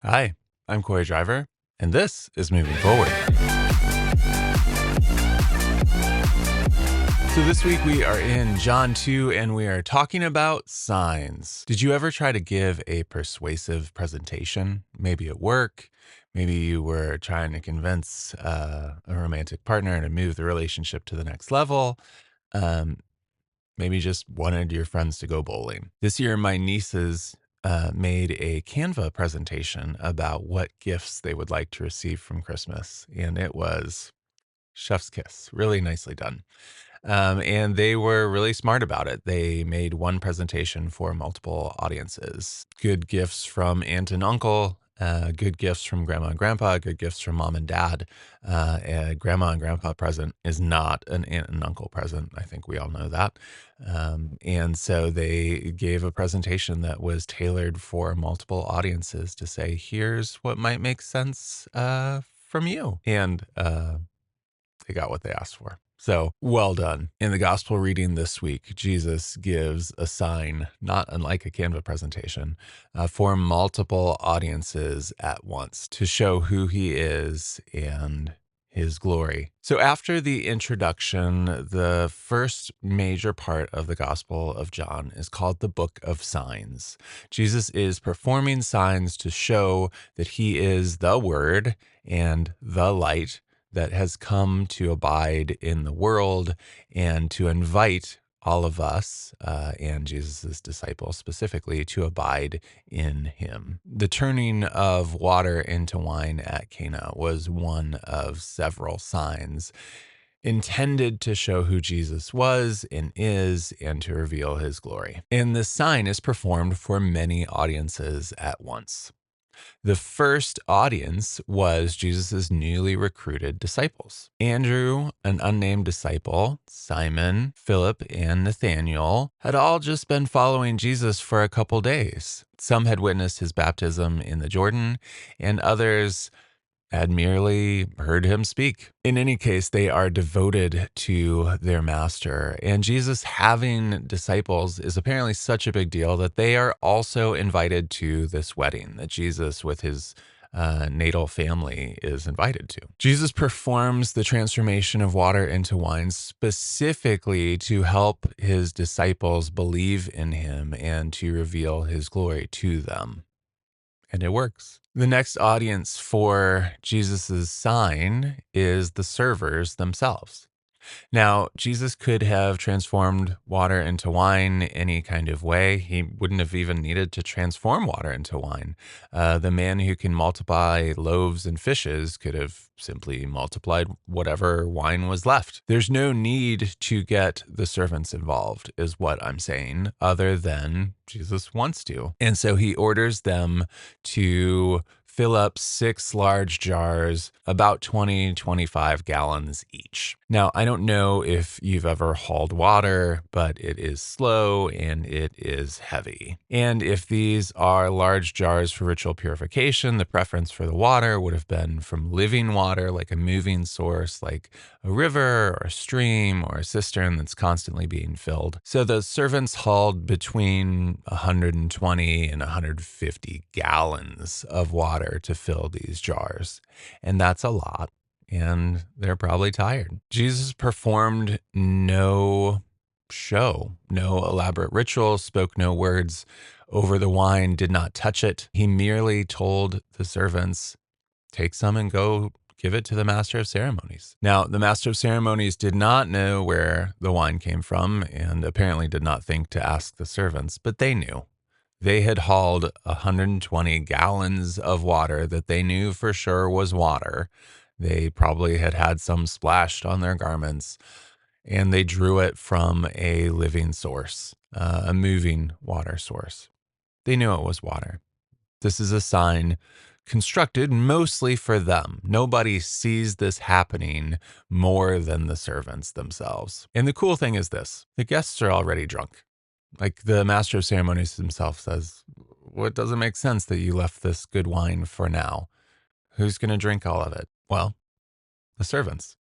Hi, I'm Corey Driver, and this is Moving Forward. So, this week we are in John 2 and we are talking about signs. Did you ever try to give a persuasive presentation? Maybe at work, maybe you were trying to convince a romantic partner to move the relationship to the next level. Um, Maybe just wanted your friends to go bowling. This year, my nieces made a Canva presentation about what gifts they would like to receive from Christmas. And it was chef's kiss, really nicely done. And they were really smart about it. They made one presentation for multiple audiences. Good gifts from aunt and uncle, good gifts from grandma and grandpa, good gifts from mom and dad. A grandma and grandpa present is not an aunt and uncle present. I think we all know that. And so they gave a presentation that was tailored for multiple audiences to say, here's what might make sense from you. And they got what they asked for. So well done. In the gospel reading this week, Jesus gives a sign, not unlike a Canva presentation, for multiple audiences at once to show who he is and his glory. So after the introduction, the first major part of the Gospel of John is called the Book of Signs. Jesus is performing signs to show that he is the Word and the light that has come to abide in the world and to invite all of us and Jesus' disciples specifically to abide in him. The turning of water into wine at Cana was one of several signs intended to show who Jesus was and is and to reveal his glory. And this sign is performed for many audiences at once. The first audience was Jesus' newly recruited disciples. Andrew, an unnamed disciple, Simon, Philip, and Nathanael had all just been following Jesus for a couple days. Some had witnessed his baptism in the Jordan, and others had merely heard him speak. In any case, they are devoted to their master. And Jesus having disciples is apparently such a big deal that they are also invited to this wedding that Jesus, with his natal family, is invited to. Jesus performs the transformation of water into wine specifically to help his disciples believe in him and to reveal his glory to them. And it works. The next audience for Jesus's sign is the servers themselves. Now, Jesus could have transformed water into wine any kind of way. He wouldn't have even needed to transform water into wine. The man who can multiply loaves and fishes could have simply multiplied whatever wine was left. There's no need to get the servants involved, is what I'm saying, other than Jesus wants to. And so he orders them to fill up 6 large jars, about 25 gallons each. Now, I don't know if you've ever hauled water, but it is slow and it is heavy. And if these are large jars for ritual purification, the preference for the water would have been from living water, like a moving source, like a river or a stream or a cistern that's constantly being filled. So the servants hauled between 120 and 150 gallons of water to fill these jars. And that's a lot. And they're probably tired. Jesus performed no show, no elaborate ritual, spoke no words over the wine, did not touch it. He merely told the servants, take some and go give it to the master of ceremonies. Now, the master of ceremonies did not know where the wine came from and apparently did not think to ask the servants, but they knew. They had hauled 120 gallons of water that they knew for sure was water. They probably had had some splashed on their garments, and they drew it from a living source, a moving water source. They knew it was water. This is a sign constructed mostly for them. Nobody sees this happening more than the servants themselves. And the cool thing is this, the guests are already drunk. Like the master of ceremonies himself says, well, it doesn't make sense that you left this good wine for now. Who's going to drink all of it? Well, the servants.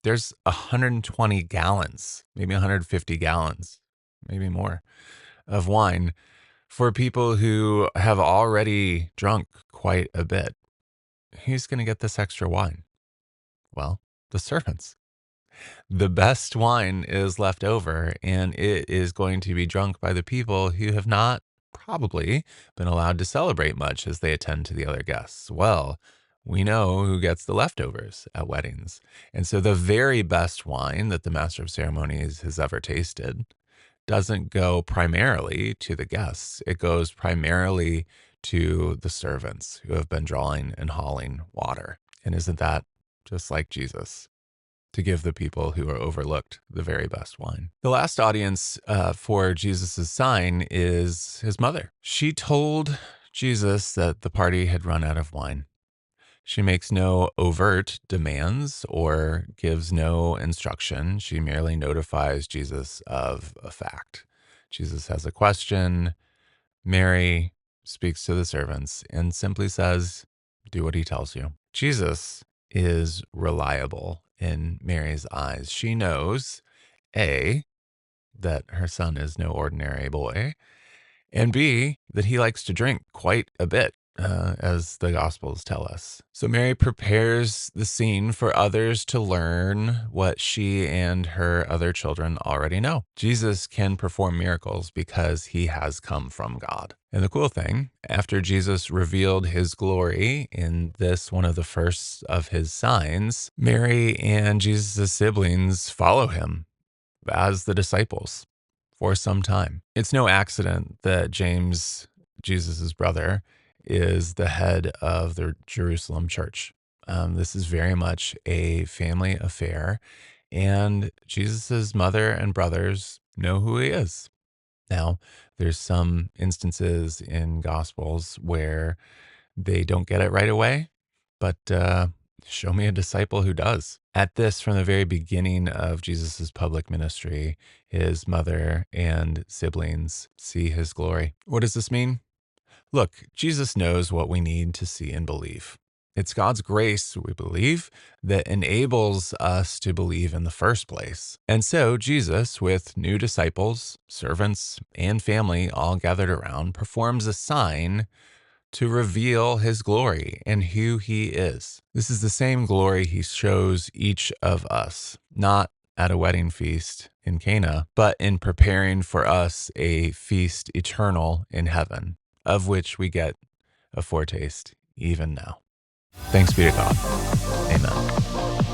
There's 120 gallons, maybe 150 gallons, maybe more of wine For people who have already drunk quite a bit, who's going to get this extra wine? Well, the servants. The best wine is left over, and it is going to be drunk by the people who have not probably been allowed to celebrate much as they attend to the other guests. Well, we know who gets the leftovers at weddings. And so the very best wine that the master of ceremonies has ever tasted doesn't go primarily to the guests. It goes primarily to the servants who have been drawing and hauling water. And isn't that just like Jesus? To give the people who are overlooked the very best wine. The last audience for Jesus' sign is his mother. She told Jesus that the party had run out of wine. She makes no overt demands or gives no instruction. She merely notifies Jesus of a fact. Jesus has a question. Mary speaks to the servants and simply says, do what he tells you. Jesus is reliable in Mary's eyes. She knows, A, that her son is no ordinary boy, and B, that he likes to drink quite a bit, as the Gospels tell us. So Mary prepares the scene for others to learn what she and her other children already know. Jesus can perform miracles because he has come from God. And the cool thing, after Jesus revealed his glory in this one of the first of his signs, Mary and Jesus' siblings follow him as the disciples for some time. It's no accident that James, Jesus' brother, is the head of the Jerusalem church. This is very much a family affair, and Jesus' mother and brothers know who he is. Now, there's some instances in Gospels where they don't get it right away, but show me a disciple who does. At this, from the very beginning of Jesus's public ministry, his mother and siblings see his glory. What does this mean? Look, Jesus knows what we need to see and believe. It's God's grace, we believe, that enables us to believe in the first place. And so Jesus, with new disciples, servants, and family all gathered around, performs a sign to reveal his glory and who he is. This is the same glory he shows each of us, not at a wedding feast in Cana, but in preparing for us a feast eternal in heaven, of which we get a foretaste even now. Thanks be to God. Amen.